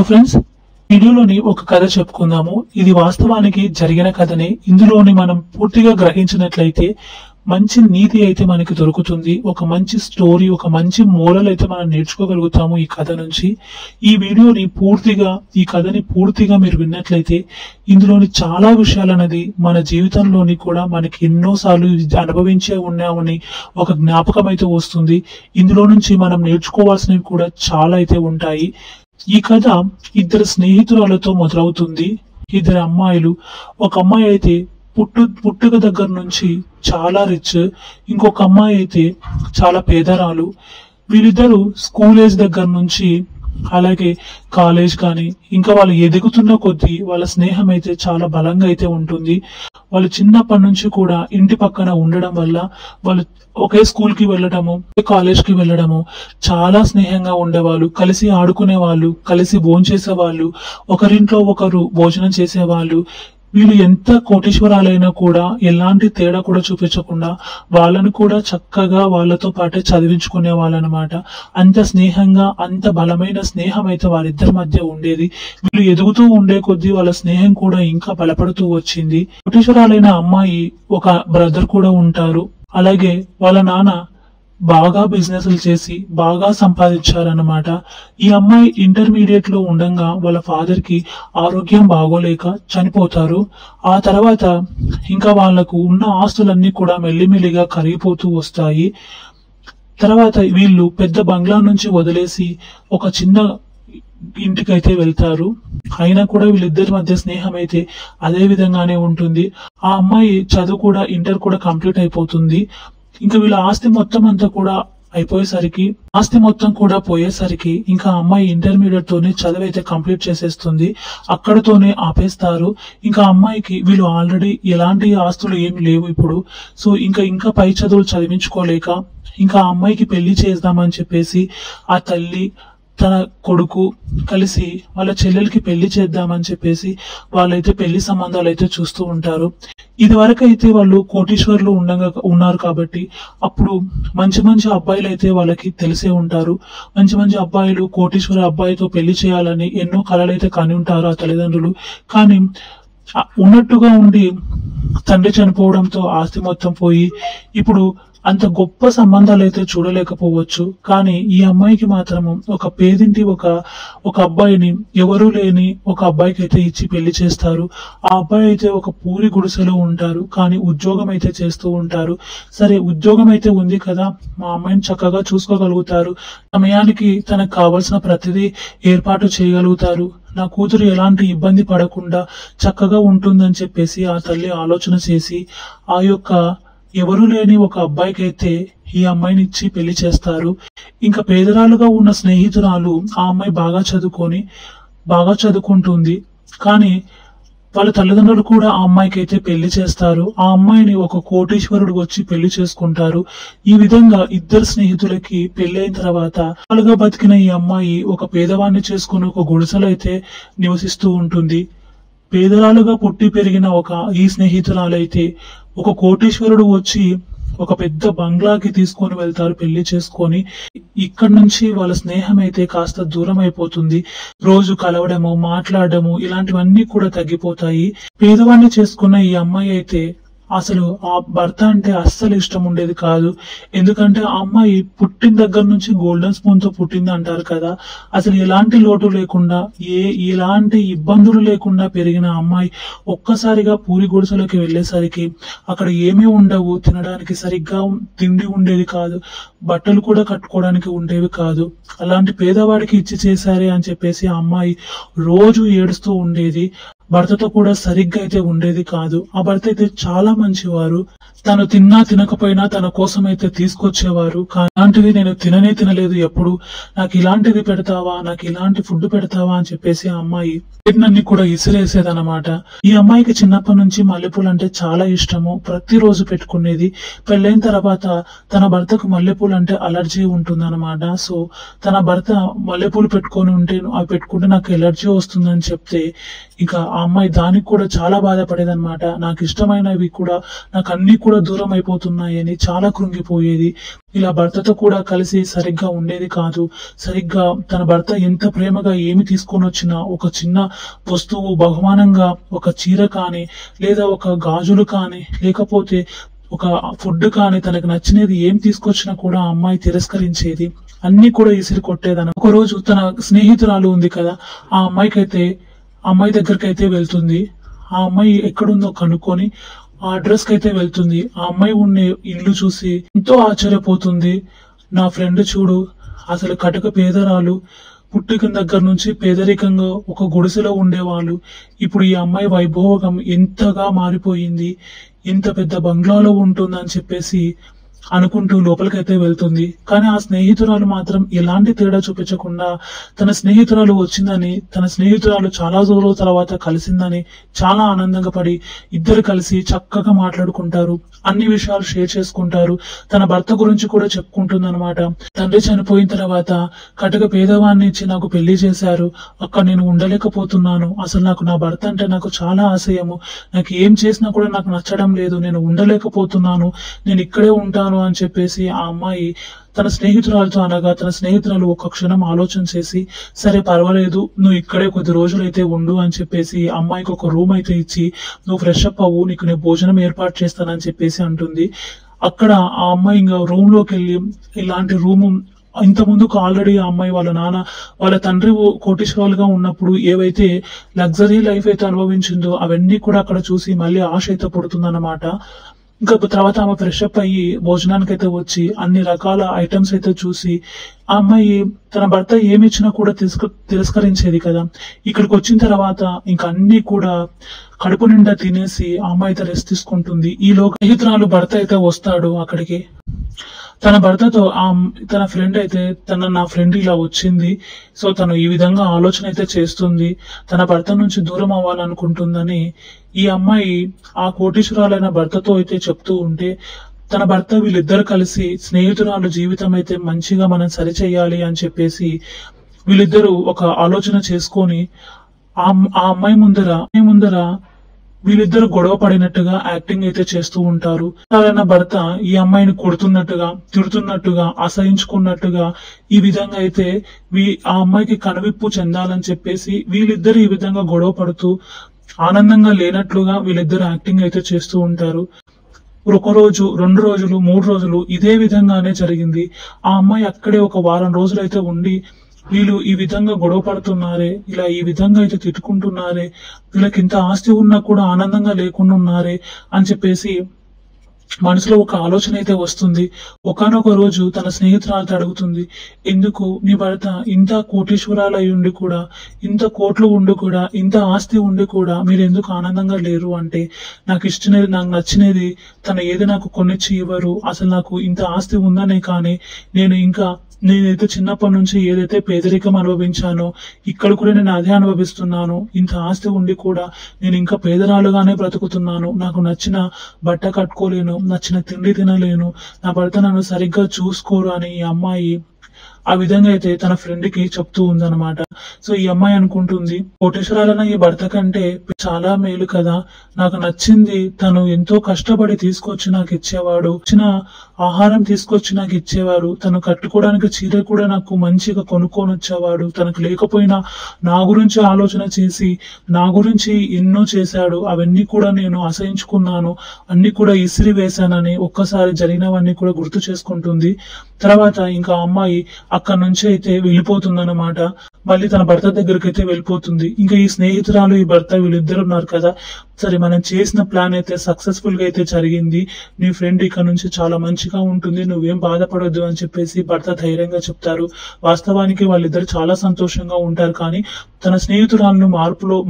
Friends, వీడియోలోని ఒక కథ చెప్పుకుందాము. ఇది వాస్తవానికి జరిగిన కథనే. ఇందులోని మనం పూర్తిగా గ్రహించినట్లయితే మంచి నీతి అయితే మనకి దొరుకుతుంది. ఒక మంచి స్టోరీ, ఒక మంచి మోరల్ అయితే మనం నేర్చుకోగలుగుతాము ఈ కథ నుంచి. ఈ వీడియోని ఈ కథని పూర్తిగా మీరు విన్నట్లయితే ఇందులోని చాలా విషయాలు అనేది మన జీవితంలోని కూడా మనకి ఎన్నోసార్లు అనుభవించే ఉన్నామని ఒక జ్ఞాపకం అయితే వస్తుంది. ఇందులో నుంచి మనం నేర్చుకోవాల్సినవి కూడా చాలా అయితే ఉంటాయి. ఈ కథ ఇద్దరు స్నేహితురాలతో మొదలవుతుంది. ఇద్దరు అమ్మాయిలు. ఒక అమ్మాయి అయితే పుట్టుక దగ్గర నుంచి చాలా రిచ్, ఇంకొక అమ్మాయి అయితే చాలా పేదరాలు. వీళ్ళిద్దరూ స్కూల్ ఏజ్ దగ్గర నుంచి అలాగే కాలేజ్ కానీ ఇంకా వాళ్ళు ఎదుగుతున్న కొద్దీ వాళ్ళ స్నేహం అయితే చాలా బలంగా అయితే ఉంటుంది. వాళ్ళు చిన్నప్పటి నుంచి కూడా ఇంటి పక్కన ఉండడం వల్ల వాళ్ళు ఒకే స్కూల్ కి వెళ్ళడము, కాలేజ్ కి వెళ్ళడము, చాలా స్నేహంగా ఉండేవాళ్ళు. కలిసి ఆడుకునే వాళ్ళు, కలిసి భోంచేసేవాళ్ళు, ఒకరింట్లో ఒకరు భోజనం చేసేవాళ్ళు. వీళ్ళు ఎంత కోటీశ్వరాలైనా కూడా ఎలాంటి తేడా కూడా చూపించకుండా వాళ్ళను కూడా చక్కగా వాళ్ళతో పాటే చదివించుకునే వాళ్ళనమాట. అంత స్నేహంగా, అంత బలమైన స్నేహం అయితే వారిద్దరి మధ్య ఉండేది. వీళ్ళు ఎదుగుతూ ఉండే కొద్దీ వాళ్ళ స్నేహం కూడా ఇంకా బలపడుతూ వచ్చింది. కోటీశ్వరాలైన అమ్మాయి ఒక బ్రదర్ కూడా ఉంటారు. అలాగే వాళ్ళ నాన్న బాగా బిజినెస్లు చేసి బాగా సంపాదించారన్నమాట. ఈ అమ్మాయి ఇంటర్మీడియట్ లో ఉండగా వాళ్ళ ఫాదర్ కి ఆరోగ్యం బాగోలేక చనిపోతారు. ఆ తర్వాత ఇంకా వాళ్లకు ఉన్న ఆస్తులన్నీ కూడా మెల్లిమెల్లిగా కరిగిపోతూ వస్తాయి. తర్వాత వీళ్ళు పెద్ద బంగ్లా నుంచి వదిలేసి ఒక చిన్న ఇంటికైతే వెళ్తారు. అయినా కూడా వీళ్ళిద్దరి మధ్య స్నేహం అయితే అదే విధంగానే ఉంటుంది. ఆ అమ్మాయి చదువు కూడా ఇంటర్ కూడా కంప్లీట్ అయిపోతుంది. ఇంకా వీళ్ళ ఆస్తి మొత్తం అంతా కూడా పోయేసరికి ఇంకా అమ్మాయి ఇంటర్మీడియట్ తోనే చదువు అయితే కంప్లీట్ చేసేస్తుంది. అక్కడతోనే ఆపేస్తారు. ఇంకా అమ్మాయికి వీళ్ళు ఆల్రెడీ ఎలాంటి ఆస్తులు ఏమి లేవు ఇప్పుడు. సో ఇంకా పై చదువులు చదివించుకోలేక ఇంకా అమ్మాయికి పెళ్లి చేద్దామని చెప్పేసి ఆ తల్లి తన కొడుకు కలిసి వాళ్ళ చెల్లెలకి పెళ్లి చేద్దామని చెప్పేసి వాళ్ళైతే పెళ్లి సంబంధాలు అయితే చూస్తూ ఉంటారు. ఇది వరకు అయితే వాళ్ళు కోటీశ్వర్లు ఉన్నారు కాబట్టి అప్పుడు మంచి మంచి అబ్బాయిలు అయితే వాళ్ళకి తెలిసే ఉంటారు. మంచి మంచి అబ్బాయిలు కోటీశ్వర అబ్బాయితో పెళ్లి చేయాలని ఎన్నో కలలు అయితే కని ఉంటారు ఆ తల్లిదండ్రులు. కానీ ఉన్నట్టుగా ఉండి తండ్రి చనిపోవడంతో ఆస్తి మొత్తం పోయి ఇప్పుడు అంత గొప్ప సంబంధాలు అయితే చూడలేకపోవచ్చు. కానీ ఈ అమ్మాయికి మాత్రము ఒక పేదింటి ఒక అబ్బాయిని, ఎవరూ లేని ఒక అబ్బాయికి అయితే ఇచ్చి పెళ్లి చేస్తారు. ఆ అబ్బాయి అయితే ఒక పూరి గుడిసెలో ఉంటారు. కానీ ఉద్యోగం అయితే చేస్తూ ఉంటారు. సరే, ఉద్యోగం అయితే ఉంది కదా, మా అమ్మాయిని చక్కగా చూసుకోగలుగుతారు, సమయానికి తనకు కావాల్సిన ప్రతిదీ ఏర్పాటు చేయగలుగుతారు, నా కూతురు ఎలాంటి ఇబ్బంది పడకుండా చక్కగా ఉంటుందని చెప్పేసి ఆ తల్లి ఆలోచన చేసి ఆ యొక్క ఎవరూ లేని ఒక అబ్బాయికి అయితే ఈ అమ్మాయిని ఇచ్చి పెళ్లి చేస్తారు. ఇంకా పేదరాలుగా ఉన్న స్నేహితురాలు ఆ అమ్మాయి బాగా చదువుకుంటుంది. కానీ వాళ్ళ తల్లిదండ్రులు కూడా ఆ అమ్మాయికి అయితే పెళ్లి చేస్తారు. ఆ అమ్మాయిని ఒక కోటీశ్వరుడు వచ్చి పెళ్లి చేసుకుంటారు. ఈ విధంగా ఇద్దరు స్నేహితులకి పెళ్లి అయిన తర్వాత వాళ్ళుగా బతికిన ఈ అమ్మాయి ఒక పేదవాన్ని చేసుకుని ఒక గుడిసెలో అయితే నివసిస్తూ ఉంటుంది. పేదరాలుగా పుట్టి పెరిగిన ఈ స్నేహితురాలైతే ఒక కోటీశ్వరుడు వచ్చి ఒక పెద్ద బంగ్లాకి తీసుకొని వెళ్తారు పెళ్లి చేసుకొని. ఇక్కడ నుంచి వాళ్ళ స్నేహం అయితే కాస్త దూరం అయిపోతుంది. రోజు కలవడము, మాట్లాడడము ఇలాంటివన్నీ కూడా తగ్గిపోతాయి. పేదవాన్ని చేసుకున్న ఈ అమ్మాయి అయితే అసలు ఆ భర్త అంటే అస్సలు ఇష్టం ఉండేది కాదు. ఎందుకంటే ఆ అమ్మాయి పుట్టిన దగ్గర నుంచి గోల్డెన్ స్పూన్ తో పుట్టింది అంటారు కదా. అసలు ఎలాంటి లోటు లేకుండా ఎలాంటి ఇబ్బందులు లేకుండా పెరిగిన అమ్మాయి ఒక్కసారిగా పూరి గుడిసెలోకి వెళ్ళేసరికి అక్కడ ఏమీ ఉండవు. తినడానికి సరిగ్గా తిండి ఉండేది కాదు, బట్టలు కూడా కట్టుకోవడానికి ఉండేవి కాదు. అలాంటి పేదవాడికి ఇచ్చి చేశారే అని చెప్పేసి ఆ అమ్మాయి రోజు ఏడుస్తూ ఉండేది. భర్తతో కూడా సరిగ్గా అయితే ఉండేది కాదు. ఆ భర్త అయితే చాలా మంచివారు. తను తిన్నా తినకపోయినా తన కోసం అయితే తీసుకొచ్చేవారు. అలాంటిది నేను తినలేదు ఎప్పుడు, నాకు ఇలాంటిది పెడతావా, నాకు ఇలాంటి ఫుడ్ పెడతావా అని చెప్పేసి ఆ అమ్మాయి వీటినన్నీ కూడా ఇసిరేసేదన్నమాట. ఈ అమ్మాయికి చిన్నప్పటి నుంచి మల్లెపూలు అంటే చాలా ఇష్టము. ప్రతిరోజు పెట్టుకునేది. పెళ్ళైన తర్వాత తన భర్తకు మల్లెపూలు అంటే అలర్జీ ఉంటుందన్నమాట. సో తన భర్త మల్లెపూలు పెట్టుకొని ఉంటే అవి పెట్టుకుంటే నాకు ఎలర్జీ వస్తుందని చెప్తే ఇంకా అమ్మాయి దానికి కూడా చాలా బాధపడేది అనమాట. నాకు ఇష్టమైనవి కూడా నాకు అన్ని కూడా దూరం అయిపోతున్నాయని చాలా కృంగిపోయేది. ఇలా భర్తతో కూడా కలిసి సరిగ్గా ఉండేది కాదు. సరిగ్గా తన భర్త ఎంత ప్రేమగా ఏమి తీసుకొని వచ్చినా ఒక చిన్న వస్తువు బహుమానంగా ఒక చీర కానీ లేదా ఒక గాజులు కానీ లేకపోతే ఒక ఫుడ్ కానీ తనకు నచ్చినది ఏం తీసుకొచ్చినా కూడా ఆ అమ్మాయి తిరస్కరించేది. అన్ని కూడా ఇసిరి కొట్టేదన్న. ఒక రోజు తన స్నేహితురాలు ఉంది కదా, ఆ అమ్మాయి దగ్గరికి అయితే వెళ్తుంది. ఆ అమ్మాయి ఎక్కడుందో కనుక్కొని ఆ అడ్రస్ కి అయితే వెళ్తుంది. ఆ అమ్మాయి ఉండే ఇల్లు చూసి ఎంతో ఆశ్చర్యపోతుంది. నా ఫ్రెండ్ చూడు, అసలు కటక పేదరాలు, పుట్టిన దగ్గర నుంచి పేదరికంగా ఒక గుడిసెలో ఉండేవాళ్ళు. ఇప్పుడు ఈ అమ్మాయి వైభోగం ఎంతగా మారిపోయింది, ఎంత పెద్ద బంగ్లాలో ఉంటుందని చెప్పేసి అనుకుంటూ లోపలికైతే వెళ్తుంది. కానీ ఆ స్నేహితురాలు మాత్రం ఎలాంటి తేడా చూపించకుండా తన స్నేహితురాలు వచ్చిందని, తన స్నేహితురాలు చాలా రోజుల తర్వాత కలిసిందని చాలా ఆనందంగా పడి ఇద్దరు కలిసి చక్కగా మాట్లాడుకుంటారు. అన్ని విషయాలు షేర్ చేసుకుంటారు. తన భర్త గురించి కూడా చెప్పుకుంటుంది అనమాట. తండ్రి చనిపోయిన తర్వాత కటక పేదవాన్ని ఇచ్చి నాకు పెళ్లి చేశారు. అక్కడ నేను ఉండలేకపోతున్నాను. అసలు నాకు నా భర్త అంటే నాకు చాలా ఆశయము. నాకు ఏం చేసినా కూడా నాకు నచ్చడం లేదు. నేను ఉండలేకపోతున్నాను. నేను ఇక్కడే ఉంటాను అని చెప్పేసి ఆ అమ్మాయి తన స్నేహితురాలతో అనగా, తన స్నేహితురాలు ఒక క్షణం ఆలోచన చేసి, సరే పర్వాలేదు, నువ్వు ఇక్కడే కొద్ది రోజులైతే ఉండు అని చెప్పేసి అమ్మాయికి ఒక రూమ్ అయితే ఇచ్చి, నువ్వు ఫ్రెష్ అప్ అవ్వు, నీకు నేను భోజనం ఏర్పాటు చేస్తానని చెప్పేసి అంటుంది. అక్కడ ఆ అమ్మాయి ఇంకా రూమ్ లోకి వెళ్ళి, ఇలాంటి రూము ఇంత ముందుకు ఆల్రెడీ ఆ అమ్మాయి వాళ్ళ తండ్రి కోటీశ్వరులుగా ఉన్నప్పుడు ఏవైతే లగ్జరీ లైఫ్ అయితే అనుభవించిందో అవన్నీ కూడా అక్కడ చూసి మళ్ళీ ఆశ అయితే పుడుతుందన్నమాట. ఇంకా తర్వాత ఆమె ఫ్రెష్ అప్ అయ్యి భోజనానికి అయితే వచ్చి అన్ని రకాల ఐటమ్స్ అయితే చూసి, ఆ అమ్మాయి తన భర్త ఏమి ఇచ్చినా కూడా తిరస్కరించేది కదా. ఇక్కడికి వచ్చిన తర్వాత ఇంకా అన్ని కూడా కడుపు నిండా తినేసి ఆ అమ్మాయి అయితే రెస్ట్ తీసుకుంటుంది. ఈలోగా స్నేహితురాలు భర్త అయితే వస్తాడు అక్కడికి. తన భర్తతో తన ఫ్రెండ్ అయితే నా ఫ్రెండ్ ఇలా వచ్చింది, సో తను ఈ విధంగా ఆలోచన అయితే చేస్తుంది, తన భర్త నుంచి దూరం అవ్వాలనుకుంటుందని ఈ అమ్మాయి ఆ కోటీశ్వరాలైన భర్తతో అయితే చెప్తూ ఉంటే, తన భర్త వీళ్ళిద్దరు కలిసి స్నేహితురాలు జీవితం అయితే మంచిగా మనం సరిచేయాలి అని చెప్పేసి వీళ్ళిద్దరూ ఒక ఆలోచన చేసుకొని ఆ అమ్మాయి ముందర వీళ్ళిద్దరు గొడవ పడినట్టుగా యాక్టింగ్ అయితే చేస్తూ ఉంటారు. భర్త ఈ అమ్మాయిని కొడుతున్నట్టుగా, తిడుతున్నట్టుగా, అసహించుకున్నట్టుగా ఈ విధంగా అయితే ఆ అమ్మాయికి కనువిప్పు చెందాలని చెప్పేసి వీళ్ళిద్దరు ఈ విధంగా గొడవ పడుతూ ఆనందంగా లేనట్లుగా వీళ్ళిద్దరు యాక్టింగ్ అయితే చేస్తూ ఉంటారు. ఒక రోజు, 2 రోజులు, 3 రోజులు ఇదే విధంగానే జరిగింది. ఆ అమ్మాయి అక్కడే ఒక వారం రోజులు అయితే ఉండి, వీళ్ళు ఈ విధంగా గొడవ పడుతున్నారే, ఇలా ఈ విధంగా అయితే తిట్టుకుంటున్నారే, వీళ్ళకి ఇంత ఆస్తి ఉన్నా కూడా ఆనందంగా లేకుండా ఉన్నారే అని చెప్పేసి మనసులో ఒక ఆలోచన అయితే వస్తుంది. ఒకానొక రోజు తన స్నేహితురాలతో అడుగుతుంది, ఎందుకు నీ భర్త ఇంత కోటీశ్వరాలు అయి ఉండి కూడా, ఇంత కోట్లు ఉండి కూడా, ఇంత ఆస్తి ఉండి కూడా మీరు ఎందుకు ఆనందంగా లేరు అంటే, నాకు నచ్చినది తను ఏది నాకు కొనిచ్చి ఇవ్వరు. అసలు నాకు ఇంత ఆస్తి ఉందనే కానీ నేనైతే చిన్నప్పటి నుంచి ఏదైతే పేదరికం అనుభవించానో ఇక్కడ కూడా నేను అదే అనుభవిస్తున్నాను. ఇంత ఆస్తి ఉండి కూడా నేను ఇంకా పేదరాలుగానే బ్రతుకుతున్నాను. నాకు నచ్చిన బట్ట కట్టుకోలేను, నచ్చిన తిండి తినలేను, నా భర్త నన్ను సరిగ్గా చూసుకోరు అని ఈ అమ్మాయి ఆ విధంగా అయితే తన ఫ్రెండ్ కి చెప్తూ ఉందన్నమాట. సో ఈ అమ్మాయి అనుకుంటుంది, కోటేశ్వరాలన్న ఈ భర్త కంటే చాలా మేలు కదా, నాకు నచ్చింది తను ఎంతో కష్టపడి తీసుకొచ్చి నాకు ఇచ్చేవాడు, చిన్న ఆహారం తీసుకొచ్చి నాకు ఇచ్చేవాడు, తను కట్టుకోవడానికి చీర కూడా నాకు మంచిగా కొనుక్కొని వచ్చేవాడు, తనకు లేకపోయినా నా గురించి ఆలోచన చేసి నా గురించి ఎన్నో చేశాడు, అవన్నీ కూడా నేను అసహించుకున్నాను, అన్ని కూడా ఇసిరి వేశానని ఒక్కసారి జరిగినవన్నీ కూడా గుర్తు చేసుకుంటుంది. తర్వాత ఇంకా అమ్మాయి అక్కడి నుంచి అయితే వెళ్ళిపోతుందన్నమాట. మళ్ళీ తన భర్త దగ్గరికి అయితే వెళ్ళిపోతుంది. ఇంకా ఈ స్నేహితురాలు ఈ భర్త వీళ్ళిద్దరు ఉన్నారు కదా, సరే మనం చేసిన ప్లాన్ అయితే సక్సెస్ఫుల్ గా అయితే జరిగింది, నీ ఫ్రెండ్ ఇక్కడ నుంచి చాలా మంచిగా ఉంటుంది, నువ్వేం బాధపడొద్దు అని చెప్పేసి భర్త ధైర్యంగా చెప్తారు. వాస్తవానికి వాళ్ళిద్దరు చాలా సంతోషంగా ఉంటారు. కానీ తన స్నేహితురాలను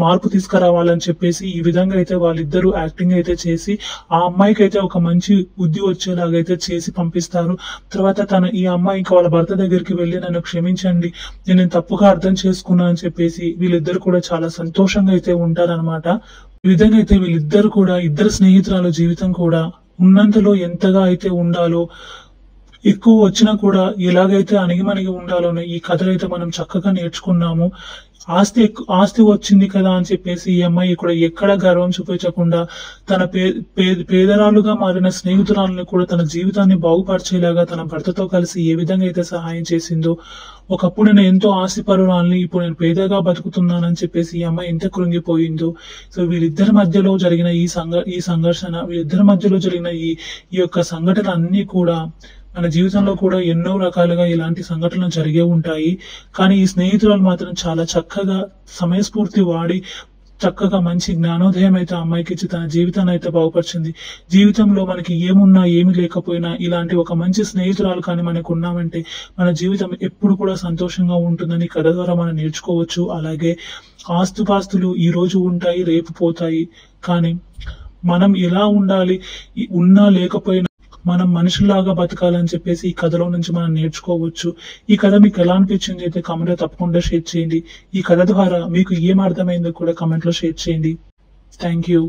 మార్పు తీసుకురావాలని చెప్పేసి ఈ విధంగా అయితే వాళ్ళిద్దరూ యాక్టింగ్ అయితే చేసి ఆ అమ్మాయికి అయితే ఒక మంచి బుద్ధి వచ్చేలాగైతే చేసి పంపిస్తారు. తర్వాత ఈ అమ్మాయి ఇంకా వాళ్ళ భర్త దగ్గరికి వెళ్ళి, నన్ను క్షమించండి, నేను తప్పుగా అర్థం చేసుకున్నా అని చెప్పేసి వీళ్ళిద్దరు కూడా చాలా సంతోషంగా అయితే ఉంటారనమాట. ఈ విధంగా అయితే వీళ్ళిద్దరు కూడా, ఇద్దరు స్నేహితురాల జీవితం కూడా ఉన్నంతలో ఎంతగా అయితే ఉండాలో ఎక్కువ వచ్చినా కూడా ఎలాగైతే అణిగిమణిగి ఉండాలోనే ఈ కథలో అయితే మనం చక్కగా నేర్చుకున్నాము. ఆస్తి వచ్చింది కదా అని చెప్పేసి ఈ అమ్మాయి కూడా ఎక్కడ గర్వం చూపించకుండా తన పేదరాలుగా మారిన స్నేహితురాలని కూడా తన జీవితాన్ని బాగుపరిచేలాగా తన భర్తతో కలిసి ఏ విధంగా అయితే సహాయం చేసిందో, ఒకప్పుడు నేను ఎంతో ఆస్తిపరురాల్ని, ఇప్పుడు నేను పేదగా బతుకుతున్నానని చెప్పేసి ఈ అమ్మాయి ఎంత కృంగిపోయిందో. సో వీళ్ళిద్దరి మధ్యలో జరిగిన ఈ సంఘర్షణ, వీళ్ళిద్దరి మధ్యలో జరిగిన ఈ యొక్క సంఘటన అన్ని కూడా మన జీవితంలో కూడా ఎన్నో రకాలుగా ఇలాంటి సంఘటనలు జరిగే ఉంటాయి. కానీ ఈ స్నేహితురాలు మాత్రం చాలా చక్కగా సమయస్ఫూర్తి వాడి చక్కగా మంచి జ్ఞానోదయం అయితే అమ్మాయికి ఇచ్చి తన జీవితాన్ని అయితే బాగుపరిచింది. జీవితంలో మనకి ఏమున్నా ఏమి లేకపోయినా ఇలాంటి ఒక మంచి స్నేహితురాలు కానీ మనకు ఉన్నామంటే మన జీవితం ఎప్పుడు కూడా సంతోషంగా ఉంటుందని కథ ద్వారా మనం నేర్చుకోవచ్చు. అలాగే ఆస్తుపాస్తులు ఈ రోజు ఉంటాయి, రేపు పోతాయి. కానీ మనం ఎలా ఉండాలి, ఉన్నా లేకపోయినా మనం మనుషుల్లాగా బతకాలని చెప్పేసి ఈ కథలో నుంచి మనం నేర్చుకోవచ్చు. ఈ కథ మీకు ఎలా అనిపించింది అయితే కామెంట్ లో తప్పకుండా షేర్ చేయండి. ఈ కథ ద్వారా మీకు ఏం అర్థమైందో కూడా కామెంట్ లో షేర్ చేయండి. Thank you.